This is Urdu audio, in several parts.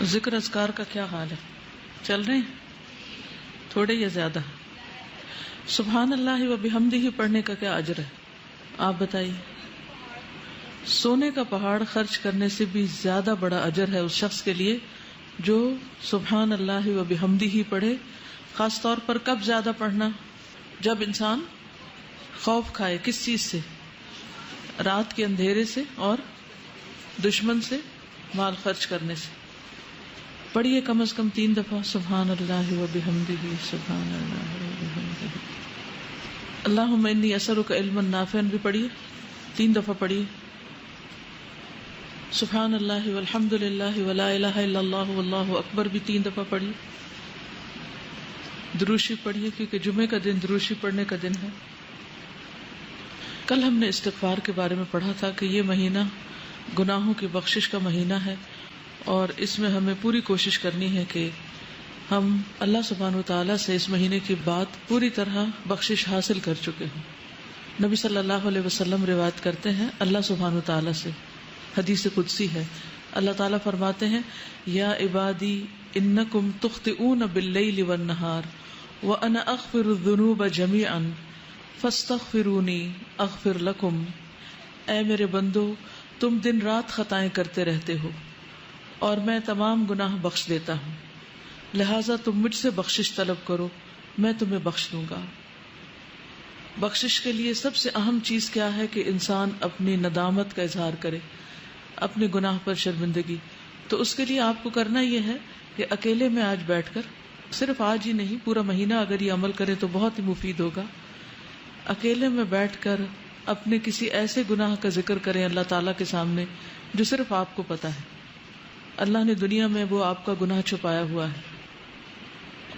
ذکر اذکار کا کیا حال ہے؟ چل رہے ہیں تھوڑے یا زیادہ؟ سبحان اللہ و بحمدہ پڑھنے کا کیا اجر ہے آپ بتائیے؟ سونے کا پہاڑ خرچ کرنے سے بھی زیادہ بڑا اجر ہے اس شخص کے لیے جو سبحان اللہ و بحمدہ پڑھے. خاص طور پر کب زیادہ پڑھنا؟ جب انسان خوف کھائے. کس چیز سے؟ رات کے اندھیرے سے اور دشمن سے مال خرچ کرنے سے. پڑھیے کم از کم 3 دفعہ سبحان اللہ و بحمدہ سبحان اللہ و بحمدہ. اللہم انی اسألک علما نافعا بھی پڑھیے 3 دفعہ پڑھیے. سبحان اللہ والحمد للہ ولا الہ الا اللہ واللہ اکبر بھی 3 دفعہ پڑھیے. دروشی پڑھیے کیونکہ جمعے کا دن دروشی پڑھنے کا دن ہے. کل ہم نے استغفار کے بارے میں پڑھا تھا کہ یہ مہینہ گناہوں کی بخشش کا مہینہ ہے اور اس میں ہمیں پوری کوشش کرنی ہے کہ ہم اللہ سبحانہ وتعالی سے اس مہینے کی بات پوری طرح بخشش حاصل کر چکے ہوں. نبی صلی اللہ علیہ وسلم روایت کرتے ہیں اللہ سبحانہ وتعالی سے، حدیث قدسی ہے، اللہ تعالیٰ فرماتے ہیں یا عبادی انکم تخطئون باللیل والنہار وانا اغفر الذنوب جمیعا فاستغفرونی اغفر لکم. اے میرے بندو تم دن رات خطائیں کرتے رہتے ہو اور میں تمام گناہ بخش دیتا ہوں، لہٰذا تم مجھ سے بخشش طلب کرو میں تمہیں بخش دوں گا. بخشش کے لیے سب سے اہم چیز کیا ہے کہ انسان اپنی ندامت کا اظہار کرے، اپنے گناہ پر شرمندگی. تو اس کے لیے آپ کو کرنا یہ ہے کہ اکیلے میں آج بیٹھ کر، صرف آج ہی نہیں پورا مہینہ اگر یہ عمل کرے تو بہت ہی مفید ہوگا. اکیلے میں بیٹھ کر اپنے کسی ایسے گناہ کا ذکر کریں اللہ تعالیٰ کے سامنے جو صرف آپ کو پتا ہے. اللہ نے دنیا میں وہ آپ کا گناہ چھپایا ہوا ہے،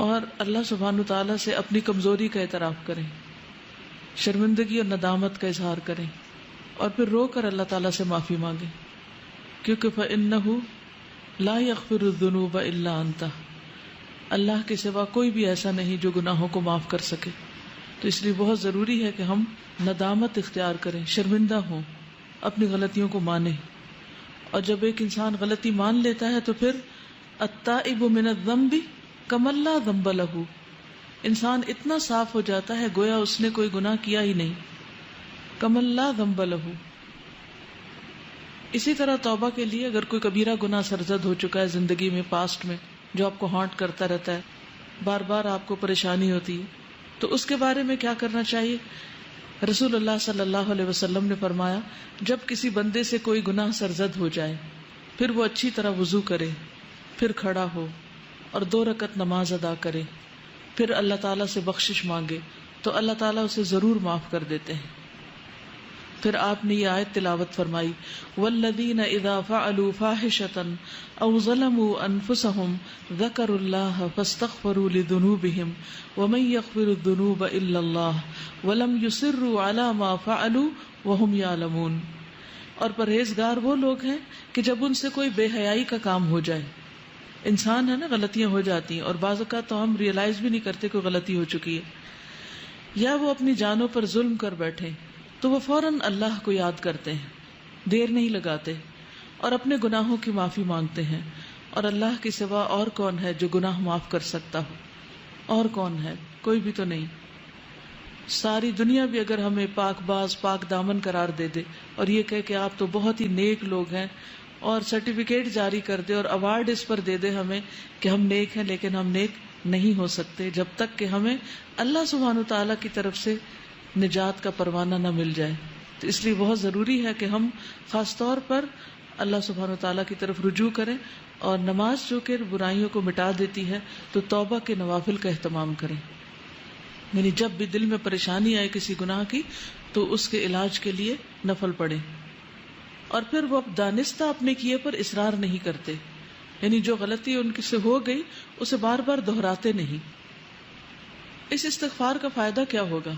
اور اللہ سبحانہ تعالیٰ سے اپنی کمزوری کا اعتراف کریں، شرمندگی اور ندامت کا اظہار کریں، اور پھر رو کر اللہ تعالیٰ سے معافی مانگیں، کیونکہ فَإِنَّهُ لَا يَغْفِرُ الذُّنُوبَ إِلَّا أَنْتَ. اللہ کے سوا کوئی بھی ایسا نہیں جو گناہوں کو معاف کر سکے. تو اس لیے بہت ضروری ہے کہ ہم ندامت اختیار کریں، شرمندہ ہوں، اپنی غلطیوں کو مانیں. اور جب ایک انسان غلطی مان لیتا ہے تو پھر التائب من الذنب کمن لا ذنب لہ. انسان اتنا صاف ہو جاتا ہے گویا اس نے کوئی گناہ کیا ہی نہیں. کمن لا ذنب لہ. اسی طرح توبہ کے لیے اگر کوئی کبیرہ گناہ سرزد ہو چکا ہے زندگی میں، پاسٹ میں، جو آپ کو ہانٹ کرتا رہتا ہے، بار بار آپ کو پریشانی ہوتی ہے، تو اس کے بارے میں کیا کرنا چاہیے؟ رسول اللہ صلی اللہ علیہ وسلم نے فرمایا جب کسی بندے سے کوئی گناہ سرزد ہو جائے پھر وہ اچھی طرح وضو کرے، پھر کھڑا ہو اور 2 رکعت نماز ادا کرے، پھر اللہ تعالیٰ سے بخشش مانگے تو اللہ تعالیٰ اسے ضرور معاف کر دیتے ہیں. پھر آپ نے یہ آیت تلاوت فرمائی والذین اذا فعلوا فاحشۃ او ظلموا انفسهم ذکروا اللہ فاستغفروا لذنوبهم ومن یغفر الذنوب الا اللہ ولم یصروا علی ما فعلوا وهم یعلمون. اور پرہیزگار وہ لوگ ہیں کہ جب ان سے کوئی بے حیائی کا کام ہو جائے، انسان ہے نا، غلطیاں ہو جاتی ہیں اور بعض اوقات تو ہم ریئلائز بھی نہیں کرتے کہ غلطی ہو چکی ہے، یا وہ اپنی جانوں پر ظلم کر بیٹھے تو وہ فوراً اللہ کو یاد کرتے ہیں، دیر نہیں لگاتے اور اپنے گناہوں کی معافی مانگتے ہیں. اور اللہ کے سوا اور کون ہے جو گناہ معاف کر سکتا ہو؟ اور کون ہے؟ کوئی بھی تو نہیں. ساری دنیا بھی اگر ہمیں پاک باز پاک دامن قرار دے دے اور یہ کہے کہ آپ تو بہت ہی نیک لوگ ہیں، اور سرٹیفکیٹ جاری کر دے اور ایوارڈ اس پر دے دے ہمیں کہ ہم نیک ہیں، لیکن ہم نیک نہیں ہو سکتے جب تک کہ ہمیں اللہ سبحانہ تعالیٰ کی طرف سے نجات کا پروانہ نہ مل جائے. تو اس لیے بہت ضروری ہے کہ ہم خاص طور پر اللہ سبحانہ تعالیٰ کی طرف رجوع کریں، اور نماز جو کہ برائیوں کو مٹا دیتی ہے تو توبہ کے نوافل کا اہتمام کریں. یعنی جب بھی دل میں پریشانی آئے کسی گناہ کی تو اس کے علاج کے لیے نفل پڑھیں، اور پھر وہ دانستہ اپنے کیے پر اصرار نہیں کرتے. یعنی جو غلطی ان کی سے ہو گئی اسے بار بار دہراتے نہیں. اس استغفار کا فائدہ کیا ہوگا؟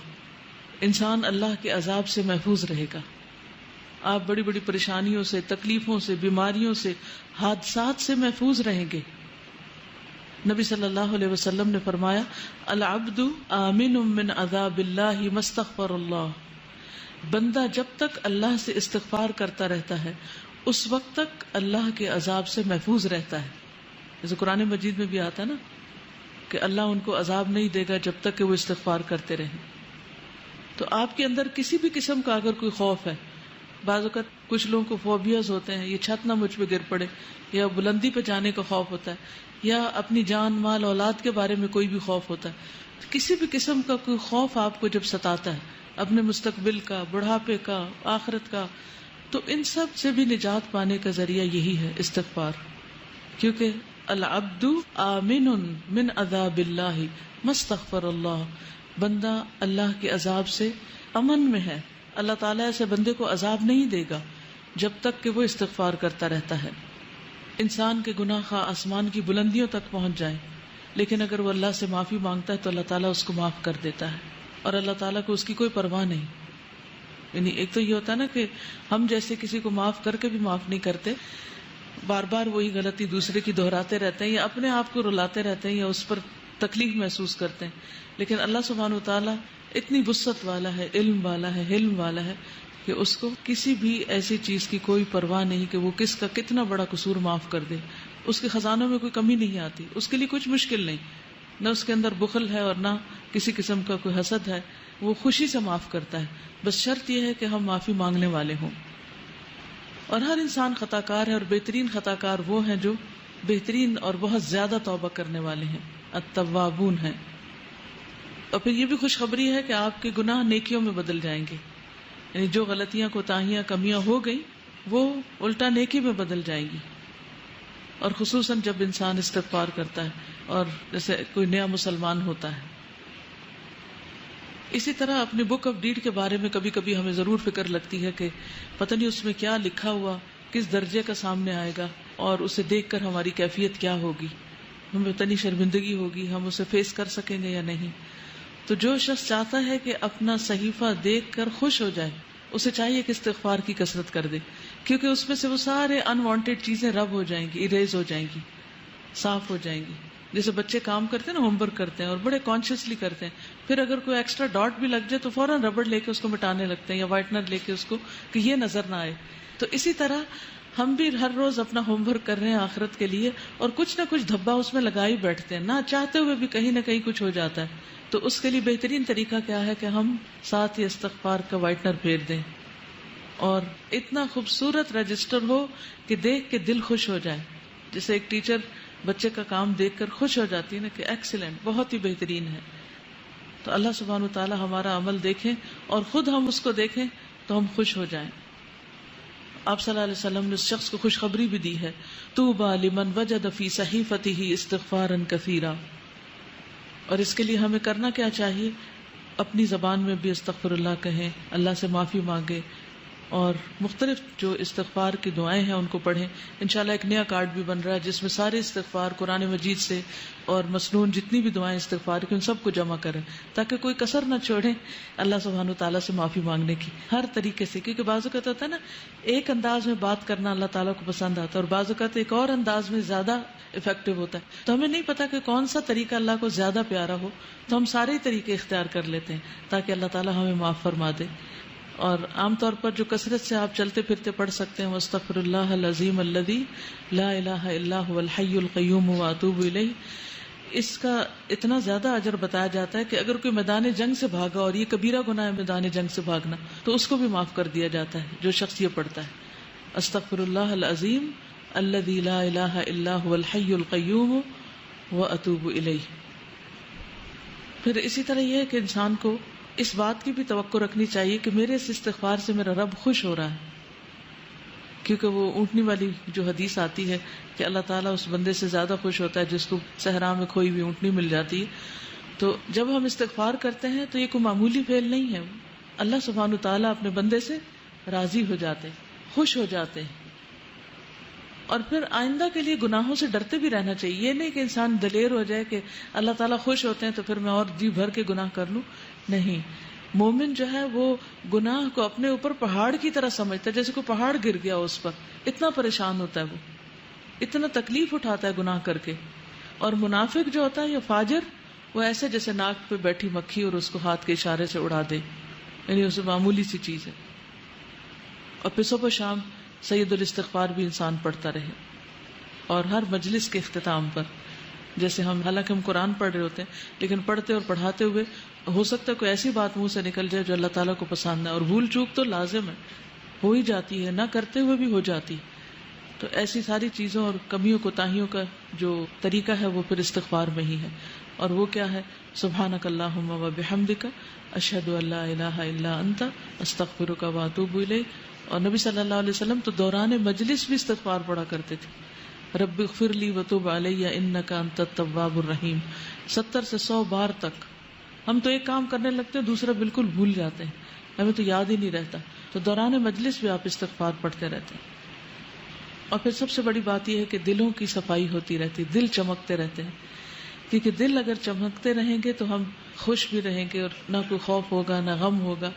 انسان اللہ کے عذاب سے محفوظ رہے گا. آپ بڑی بڑی پریشانیوں سے، تکلیفوں سے، بیماریوں سے، حادثات سے محفوظ رہیں گے. نبی صلی اللہ علیہ وسلم نے فرمایا العبد آمن من عذاب اللہ ما استغفر اللہ. بندہ جب تک اللہ سے استغفار کرتا رہتا ہے اس وقت تک اللہ کے عذاب سے محفوظ رہتا ہے. جیسے قرآن مجید میں بھی آتا نا کہ اللہ ان کو عذاب نہیں دے گا جب تک کہ وہ استغفار کرتے رہیں. تو آپ کے اندر کسی بھی قسم کا اگر کوئی خوف ہے، بعض اوقات کچھ لوگوں کو فوبیاز ہوتے ہیں، یہ چھت نہ مجھ پہ گر پڑے، یا بلندی پہ جانے کا خوف ہوتا ہے، یا اپنی جان مال اولاد کے بارے میں کوئی بھی خوف ہوتا ہے، کسی بھی قسم کا کوئی خوف آپ کو جب ستاتا ہے اپنے مستقبل کا، بڑھاپے کا، آخرت کا، تو ان سب سے بھی نجات پانے کا ذریعہ یہی ہے استغفار. کیونکہ العبد آمن من عذاب اللہ ما استغفر اللہ، بندہ اللہ کے عذاب سے امن میں ہے. اللہ تعالیٰ ایسے بندے کو عذاب نہیں دے گا جب تک کہ وہ استغفار کرتا رہتا ہے. انسان کے گناہ خواہ آسمان کی بلندیوں تک پہنچ جائیں، لیکن اگر وہ اللہ سے معافی مانگتا ہے تو اللہ تعالیٰ اس کو معاف کر دیتا ہے، اور اللہ تعالیٰ کو اس کی کوئی پرواہ نہیں. یعنی ایک تو یہ ہوتا ہے نا کہ ہم جیسے کسی کو معاف کر کے بھی معاف نہیں کرتے، بار بار وہی غلطی دوسرے کی دہراتے رہتے ہیں، یا اپنے آپ کو رلاتے رہتے ہیں، یا اس پر تکلیف محسوس کرتے ہیں. لیکن اللہ سبحانہ و تعالیٰ اتنی وسعت والا ہے، علم والا ہے، حلم والا ہے کہ اس کو کسی بھی ایسی چیز کی کوئی پرواہ نہیں کہ وہ کس کا کتنا بڑا قصور معاف کر دے. اس کے خزانوں میں کوئی کمی نہیں آتی، اس کے لیے کچھ مشکل نہیں، نہ اس کے اندر بخل ہے اور نہ کسی قسم کا کوئی حسد ہے. وہ خوشی سے معاف کرتا ہے، بس شرط یہ ہے کہ ہم معافی مانگنے والے ہوں. اور ہر انسان خطا کار ہے، اور بہترین خطا کار وہ ہیں جو بہترین اور بہت زیادہ توبہ کرنے والے ہیں، التوابون ہیں. اور پھر یہ بھی خوشخبری ہے کہ آپ کے گناہ نیکیوں میں بدل جائیں گے. یعنی جو غلطیاں، کوتاہیاں، کمیاں ہو گئی وہ الٹا نیکی میں بدل جائیں گی. اور خصوصاً جب انسان استغفار کرتا ہے اور جیسے کوئی نیا مسلمان ہوتا ہے. اسی طرح اپنی بک آف ڈیڈ کے بارے میں کبھی کبھی ہمیں ضرور فکر لگتی ہے کہ پتہ نہیں اس میں کیا لکھا ہوا، کس درجے کا سامنے آئے گا، اور اسے دیکھ کر ہماری کیفیت کیا ہوگی، ہمیں پتہ نہیں شرمندگی ہوگی، ہم اسے فیس کر سکیں گے یا نہیں. تو جو شخص چاہتا ہے کہ اپنا صحیفہ دیکھ کر خوش ہو جائے، اسے چاہیے کہ استغفار کی کثرت کر دے، کیونکہ اس میں سے وہ سارے انوانٹیڈ چیزیں رب ہو جائیں گی، اریز ہو جائیں گی، صاف ہو جائیں گی. جیسے بچے کام کرتے ہیں نا، ہوم ورک کرتے ہیں اور بڑے کانشیسلی کرتے ہیں، پھر اگر کوئی ایکسٹرا ڈاٹ بھی لگ جائے تو فوراً ربڑ لے کے اس کو مٹانے لگتے ہیں، یا وائٹنر لے کے اس کو، کہ یہ نظر نہ آئے. تو اسی طرح ہم بھی ہر روز اپنا ہوم ورک کر رہے ہیں آخرت کے لیے، اور کچھ نہ کچھ دھبا اس میں لگا ہی بیٹھتے ہیں، نہ چاہتے ہوئے بھی کہیں نہ کہیں کچھ ہو جاتا ہے. تو اس کے لیے بہترین طریقہ کیا ہے کہ ہم ساتھ ہی استغفار کا وائٹنر پھیر دیں، اور اتنا خوبصورت رجسٹر ہو کہ دیکھ کے دل خوش ہو جائے. جیسے ایک ٹیچر بچے کا کام دیکھ کر خوش ہو جاتی ہے نا کہ ایکسیلنٹ، بہت ہی بہترین ہے. تو اللہ سبحانہ و تعالی ہمارا عمل دیکھیں اور خود ہم اس کو دیکھیں تو ہم خوش ہو جائیں. آپ صلی اللہ علیہ وسلم نے اس شخص کو خوشخبری بھی دی ہے، طوبی لمن وجد فی صحیفته استغفارا کثیرا. اور اس کے لیے ہمیں کرنا کیا چاہیے؟ اپنی زبان میں بھی استغفر اللہ کہیں، اللہ سے معافی مانگے، اور مختلف جو استغفار کی دعائیں ہیں ان کو پڑھیں. انشاءاللہ ایک نیا کارڈ بھی بن رہا ہے جس میں سارے استغفار قرآن مجید سے اور مسنون جتنی بھی دعائیں استغفار کی ان سب کو جمع کریں، تاکہ کوئی کسر نہ چھوڑیں اللہ سبحانہ تعالیٰ سے معافی مانگنے کی ہر طریقے سے. کیونکہ بعض اوقات ہوتا ہے نا، ایک انداز میں بات کرنا اللہ تعالیٰ کو پسند آتا ہے، اور بعض اوقات ایک اور انداز میں زیادہ افیکٹو ہوتا ہے. تو ہمیں نہیں پتا کہ کون سا طریقہ اللہ کو زیادہ پیارا ہو، تو ہم سارے طریقے اختیار کر لیتے ہیں تاکہ اللہ تعالیٰ ہمیں معاف فرما دے. اور عام طور پر جو کثرت سے آپ چلتے پھرتے پڑھ سکتے ہیں، واستغفر اللہ العظیم الذی لا الہ الا هو الحی القیوم واتوب الیہ، اس کا اتنا زیادہ اجر بتایا جاتا ہے کہ اگر کوئی میدان جنگ سے بھاگا، اور یہ کبیرہ گناہ ہے میدان جنگ سے بھاگنا، تو اس کو بھی معاف کر دیا جاتا ہے جو شخص یہ پڑھتا ہے، استغفر اللہ العظیم الذی لا الہ الا هو الحی القیوم واتوب الیہ. پھر اسی طرح یہ ہے کہ انسان کو اس بات کی بھی توقع رکھنی چاہیے کہ میرے اس استغفار سے میرا رب خوش ہو رہا ہے، کیونکہ وہ اونٹنی والی جو حدیث آتی ہے کہ اللہ تعالیٰ اس بندے سے زیادہ خوش ہوتا ہے جس کو صحرا میں کھوئی ہوئی اونٹنی مل جاتی ہے. تو جب ہم استغفار کرتے ہیں تو یہ کوئی معمولی فعل نہیں ہے، اللہ سبحانہ تعالیٰ اپنے بندے سے راضی ہو جاتے ہیں، خوش ہو جاتے ہیں. اور پھر آئندہ کے لیے گناہوں سے ڈرتے بھی رہنا چاہیے. یہ نہیں کہ انسان دلیر ہو جائے کہ اللہ تعالیٰ خوش ہوتے ہیں تو پھر میں اور جی بھر کے گناہ کر لوں. نہیں، مومن جو ہے وہ گناہ کو اپنے اوپر پہاڑ کی طرح سمجھتا ہے، جیسے کوئی پہاڑ گر گیا اس پر، اتنا پریشان ہوتا ہے، وہ اتنا تکلیف اٹھاتا ہے گناہ کر کے. اور منافق جو ہوتا ہے یا فاجر، وہ ایسے جیسے ناک پہ بیٹھی مکھی اور اس کو ہاتھ کے اشارے سے اڑا دے، یعنی اسے معمولی سی چیز ہے. اور پھر صبح و شام سید الاستغفار بھی انسان پڑھتا رہے. اور ہر مجلس کے اختتام پر. جیسے حالانکہ ہم قرآن پڑھ رہے ہوتے ہیں لیکن پڑھتے اور پڑھاتے ہوئے ہو سکتا ہے کوئی ایسی بات منہ سے نکل جائے جو اللہ تعالیٰ کو پسند ہے, اور بھول چوک تو لازم ہے, ہو ہی جاتی ہے, نہ کرتے ہوئے بھی ہو جاتی. تو ایسی ساری چیزوں اور کمیوں کوتاہیوں کا جو طریقہ ہے وہ پھر استغفار میں ہی ہے. اور وہ کیا ہے؟ سبحانک اللہم و بحمدک اشہد ان لا الہ الا انت استغفرک و اتوب الیک. اور نبی صلی اللہ علیہ وسلم تو دوران مجلس بھی استغفار پڑھا کرتے تھے. رب اغفر لی وتوب علی انک انت التواب الرحیم 70 سے 100 بار تک. ہم تو ایک کام کرنے لگتے ہیں دوسرا بالکل بھول جاتے ہیں, ہمیں تو یاد ہی نہیں رہتا. تو دوران مجلس بھی آپ استغفار پڑھتے رہتے ہیں. اور پھر سب سے بڑی بات یہ ہے کہ دلوں کی صفائی ہوتی رہتی, دل چمکتے رہتے ہیں. کیونکہ دل اگر چمکتے رہیں گے تو ہم خوش بھی رہیں گے, اور نہ کوئی خوف ہوگا نہ غم ہوگا,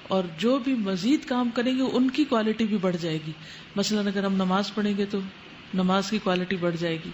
اور جو بھی مزید کام کریں گے ان کی کوالٹی بھی بڑھ جائے گی. مثلاً اگر ہم نماز پڑھیں گے تو نماز کی کوالٹی بڑھ جائے گی,